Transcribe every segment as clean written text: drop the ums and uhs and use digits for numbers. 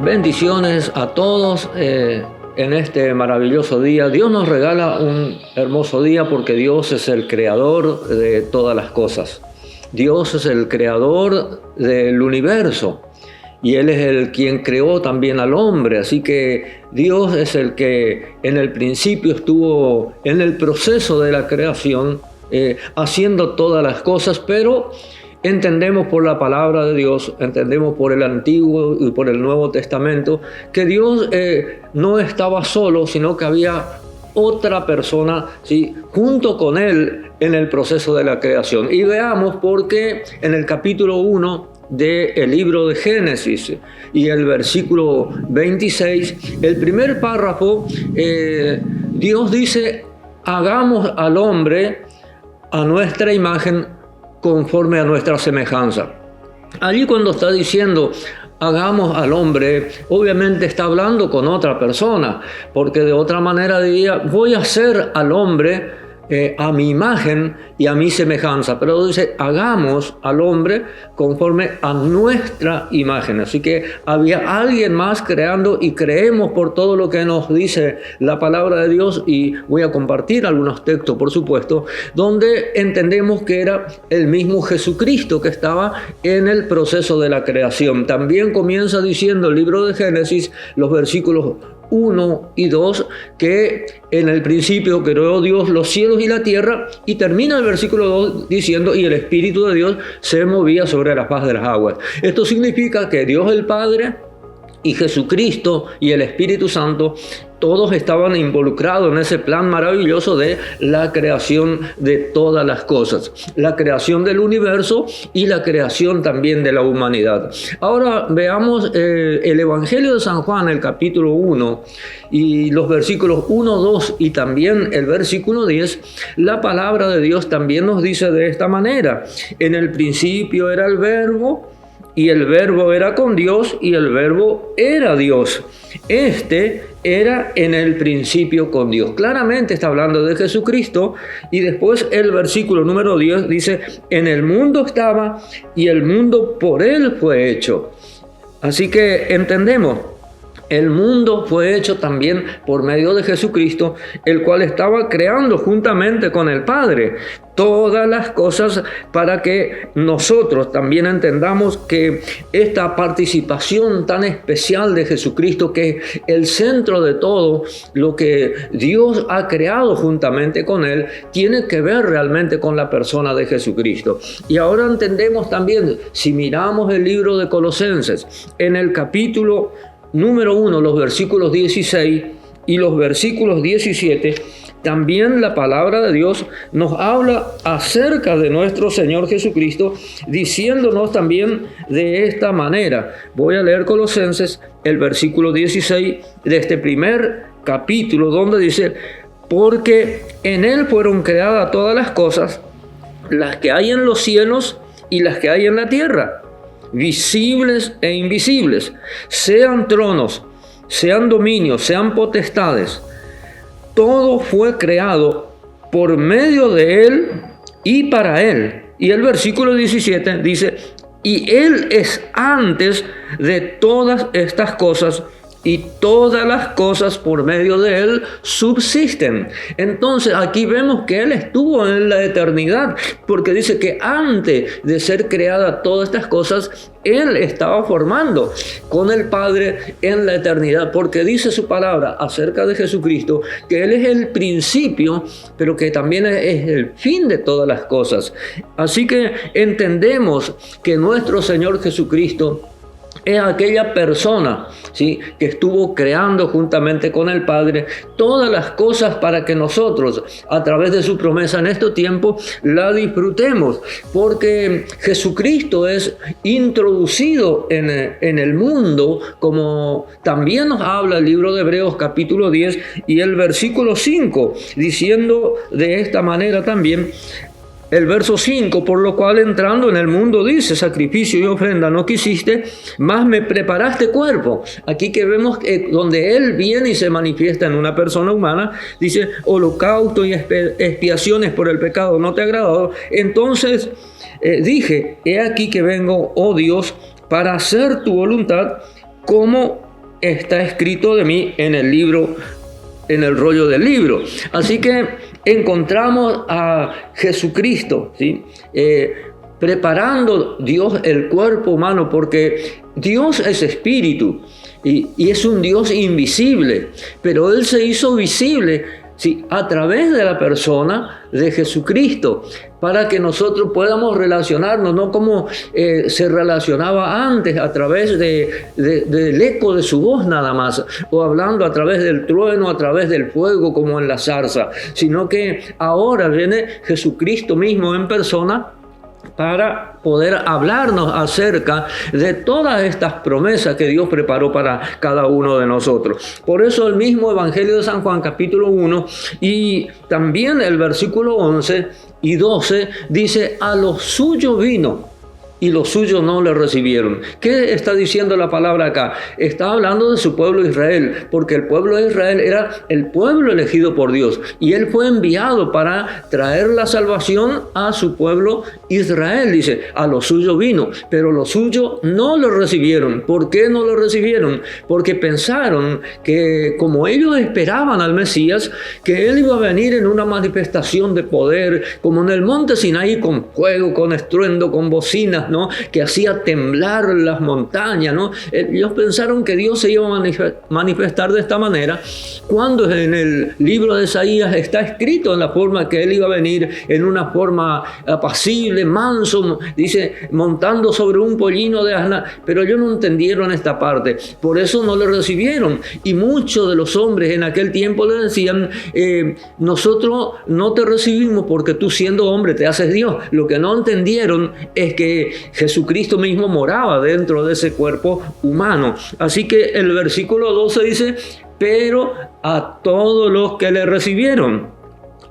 Bendiciones a todos en este maravilloso día. Dios nos regala un hermoso día porque Dios es el creador de todas las cosas. Dios es el creador del universo y Él es el quien creó también al hombre. Así que Dios es el que en el principio estuvo en el proceso de la creación, haciendo todas las cosas, pero entendemos por la palabra de Dios, entendemos por el Antiguo y por el Nuevo Testamento, que Dios no estaba solo, sino que había otra persona, ¿sí?, junto con Él en el proceso de la creación. Y veamos por qué en el capítulo 1 del libro de Génesis y el versículo 26, el primer párrafo, Dios dice: hagamos al hombre a nuestra imagen, conforme a nuestra semejanza. Allí cuando está diciendo hagamos al hombre, obviamente está hablando con otra persona, porque de otra manera diría voy a hacer al hombre a mi imagen y a mi semejanza, pero dice hagamos al hombre conforme a nuestra imagen. Así que había alguien más creando, y creemos por todo lo que nos dice la palabra de Dios, y voy a compartir algunos textos, por supuesto, donde entendemos que era el mismo Jesucristo que estaba en el proceso de la creación. También comienza diciendo el libro de Génesis, los versículos 1 y 2, que en el principio creó Dios los cielos y la tierra, y termina el versículo 2 diciendo: y el Espíritu de Dios se movía sobre la faz de las aguas. Esto significa que Dios el Padre y Jesucristo y el Espíritu Santo, todos estaban involucrados en ese plan maravilloso de la creación de todas las cosas, la creación del universo y la creación también de la humanidad. Ahora veamos el Evangelio de San Juan, el capítulo 1 y los versículos 1, 2 y también el versículo 10. La palabra de Dios también nos dice de esta manera: en el principio era el Verbo, y el Verbo era con Dios, y el Verbo era Dios. Este era en el principio con Dios. Claramente está hablando de Jesucristo. Y después el versículo número 10 dice: en el mundo estaba, y el mundo por Él fue hecho. Así que entendemos, el mundo fue hecho también por medio de Jesucristo, el cual estaba creando juntamente con el Padre todas las cosas, para que nosotros también entendamos que esta participación tan especial de Jesucristo, que es el centro de todo lo que Dios ha creado juntamente con Él, tiene que ver realmente con la persona de Jesucristo. Y ahora entendemos también, si miramos el libro de Colosenses, en el capítulo número 1, los versículos 16 y los versículos 17, también la palabra de Dios nos habla acerca de nuestro Señor Jesucristo, diciéndonos también de esta manera. Voy a leer Colosenses, el versículo 16 de este primer capítulo, donde dice: porque en Él fueron creadas todas las cosas, las que hay en los cielos y las que hay en la tierra, visibles e invisibles, sean tronos, sean dominios, sean potestades. Todo fue creado por medio de Él y para Él. Y el versículo 17 dice: y Él es antes de todas estas cosas, y todas las cosas por medio de Él subsisten. Entonces aquí vemos que Él estuvo en la eternidad, porque dice que antes de ser creadas todas estas cosas, Él estaba formando con el Padre en la eternidad, porque dice su palabra acerca de Jesucristo que Él es el principio, pero que también es el fin de todas las cosas. Así que entendemos que nuestro Señor Jesucristo es aquella persona, ¿sí?, que estuvo creando juntamente con el Padre todas las cosas para que nosotros, a través de su promesa en este tiempo, la disfrutemos. Porque Jesucristo es introducido en el mundo, como también nos habla el libro de Hebreos capítulo 10 y el versículo 5, diciendo de esta manera también. El verso 5, por lo cual entrando en el mundo dice: sacrificio y ofrenda no quisiste, mas me preparaste cuerpo. Aquí que vemos donde Él viene y se manifiesta en una persona humana, dice: holocausto y expiaciones por el pecado no te ha agradado. Entonces dije: he aquí que vengo, oh Dios, para hacer tu voluntad, como está escrito de mí en el libro, en el rollo del libro. Así que encontramos a Jesucristo, ¿sí? Preparando Dios el cuerpo humano, porque Dios es espíritu y es un Dios invisible, pero Él se hizo visible, ¿sí?, a través de la persona de Jesucristo, para que nosotros podamos relacionarnos, no como se relacionaba antes, a través del eco de su voz nada más, o hablando a través del trueno, a través del fuego, como en la zarza, sino que ahora viene Jesucristo mismo en persona para poder hablarnos acerca de todas estas promesas que Dios preparó para cada uno de nosotros. Por eso el mismo Evangelio de San Juan, capítulo 1, y también el versículo 11 y 12, dice: a los suyos vino, y los suyos no le recibieron. ¿Qué está diciendo la palabra acá? Está hablando de su pueblo Israel, porque el pueblo de Israel era el pueblo elegido por Dios, y Él fue enviado para traer la salvación a su pueblo Israel. Dice, a los suyos vino, pero los suyos no lo recibieron. ¿Por qué no lo recibieron? Porque pensaron que, como ellos esperaban al Mesías, que Él iba a venir en una manifestación de poder, como en el monte Sinaí, con fuego, con estruendo, con bocinas, ¿no?, que hacía temblar las montañas, ¿no? Ellos pensaron que Dios se iba a manifestar de esta manera, cuando en el libro de Isaías está escrito en la forma que Él iba a venir, en una forma apacible, manso, dice, montando sobre un pollino de asna. Pero ellos no entendieron esta parte, por eso no lo recibieron. Y muchos de los hombres en aquel tiempo le decían, nosotros no te recibimos porque tú, siendo hombre, te haces Dios. Lo que no entendieron es que Jesucristo mismo moraba dentro de ese cuerpo humano. Así que el versículo 12 dice, pero a todos los que le recibieron,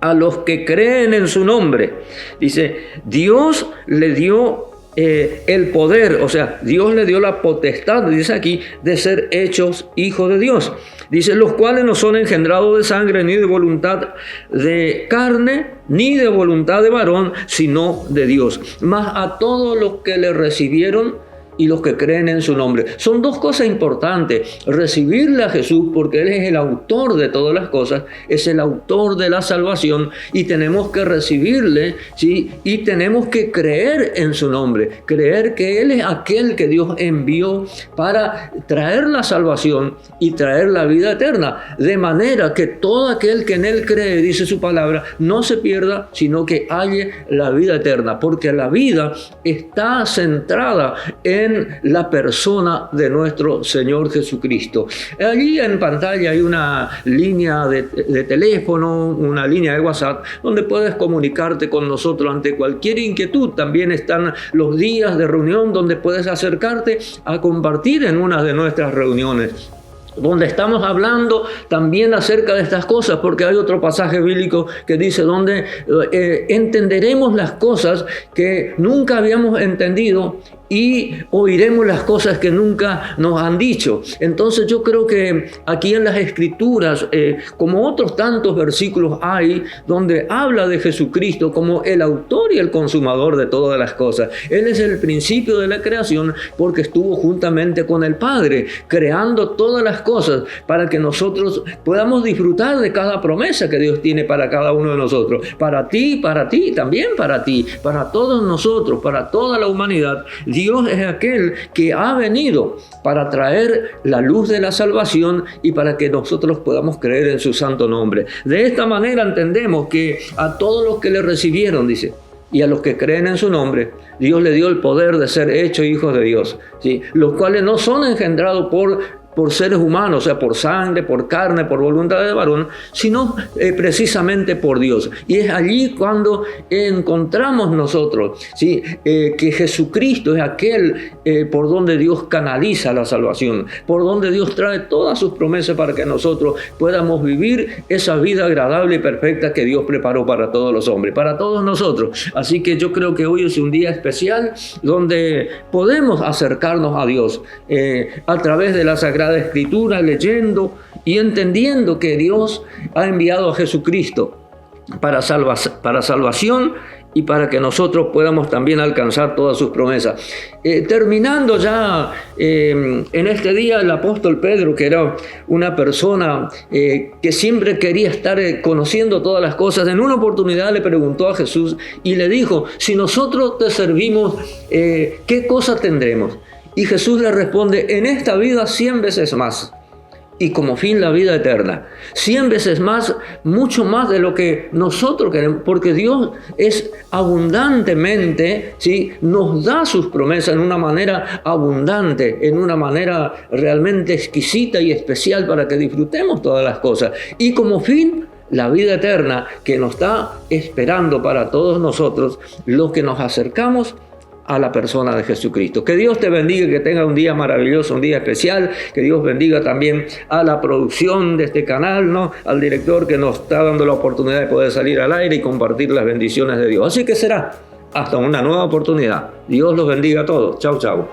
a los que creen en su nombre, dice, Dios le dio el poder, o sea, Dios le dio la potestad, dice aquí, de ser hechos hijos de Dios. Dice, los cuales no son engendrados de sangre, ni de voluntad de carne, ni de voluntad de varón, sino de Dios. Mas a todos los que le recibieron y los que creen en su nombre. Son dos cosas importantes: recibirle a Jesús, porque Él es el autor de todas las cosas, es el autor de la salvación, y tenemos que recibirle, ¿sí?, y tenemos que creer en su nombre, creer que Él es aquel que Dios envió para traer la salvación y traer la vida eterna, de manera que todo aquel que en Él cree, dice su palabra, no se pierda, sino que halle la vida eterna, porque la vida está centrada en la persona de nuestro Señor Jesucristo. Allí en pantalla hay una línea de teléfono, una línea de WhatsApp, donde puedes comunicarte con nosotros ante cualquier inquietud. También están los días de reunión donde puedes acercarte a compartir en una de nuestras reuniones, donde estamos hablando también acerca de estas cosas, porque hay otro pasaje bíblico que dice, donde entenderemos las cosas que nunca habíamos entendido y oiremos las cosas que nunca nos han dicho. Entonces yo creo que aquí en las Escrituras, como otros tantos versículos hay, donde habla de Jesucristo como el autor y el consumador de todas las cosas. Él es el principio de la creación, porque estuvo juntamente con el Padre, creando todas las cosas para que nosotros podamos disfrutar de cada promesa que Dios tiene para cada uno de nosotros. Para ti, también para ti, para todos nosotros, para toda la humanidad. Dios es aquel que ha venido para traer la luz de la salvación y para que nosotros podamos creer en su santo nombre. De esta manera entendemos que a todos los que le recibieron, dice, y a los que creen en su nombre, Dios le dio el poder de ser hechos hijos de Dios, ¿sí?, los cuales no son engendrados por seres humanos, o sea, por sangre, por carne, por voluntad de varón, sino precisamente por Dios. Y es allí cuando encontramos nosotros, ¿sí?, que Jesucristo es aquel por donde Dios canaliza la salvación, por donde Dios trae todas sus promesas para que nosotros podamos vivir esa vida agradable y perfecta que Dios preparó para todos los hombres, para todos nosotros. Así que yo creo que hoy es un día especial donde podemos acercarnos a Dios a través de la Sagrada Escritura, leyendo y entendiendo que Dios ha enviado a Jesucristo para salvación y para que nosotros podamos también alcanzar todas sus promesas. Terminando ya en este día, el apóstol Pedro, que era una persona que siempre quería estar conociendo todas las cosas, en una oportunidad le preguntó a Jesús y le dijo: si nosotros te servimos, ¿qué cosa tendremos? Y Jesús le responde: en esta vida 100 veces más, y como fin la vida eterna. 100 veces más, mucho más de lo que nosotros queremos, porque Dios es abundantemente, ¿sí?, nos da sus promesas en una manera abundante, en una manera realmente exquisita y especial para que disfrutemos todas las cosas. Y como fin, la vida eterna que nos está esperando para todos nosotros, los que nos acercamos a la persona de Jesucristo. Que Dios te bendiga y que tenga un día maravilloso, un día especial. Que Dios bendiga también a la producción de este canal, ¿no?, al director que nos está dando la oportunidad de poder salir al aire y compartir las bendiciones de Dios. Así que será hasta una nueva oportunidad. Dios los bendiga a todos. Chau, chau.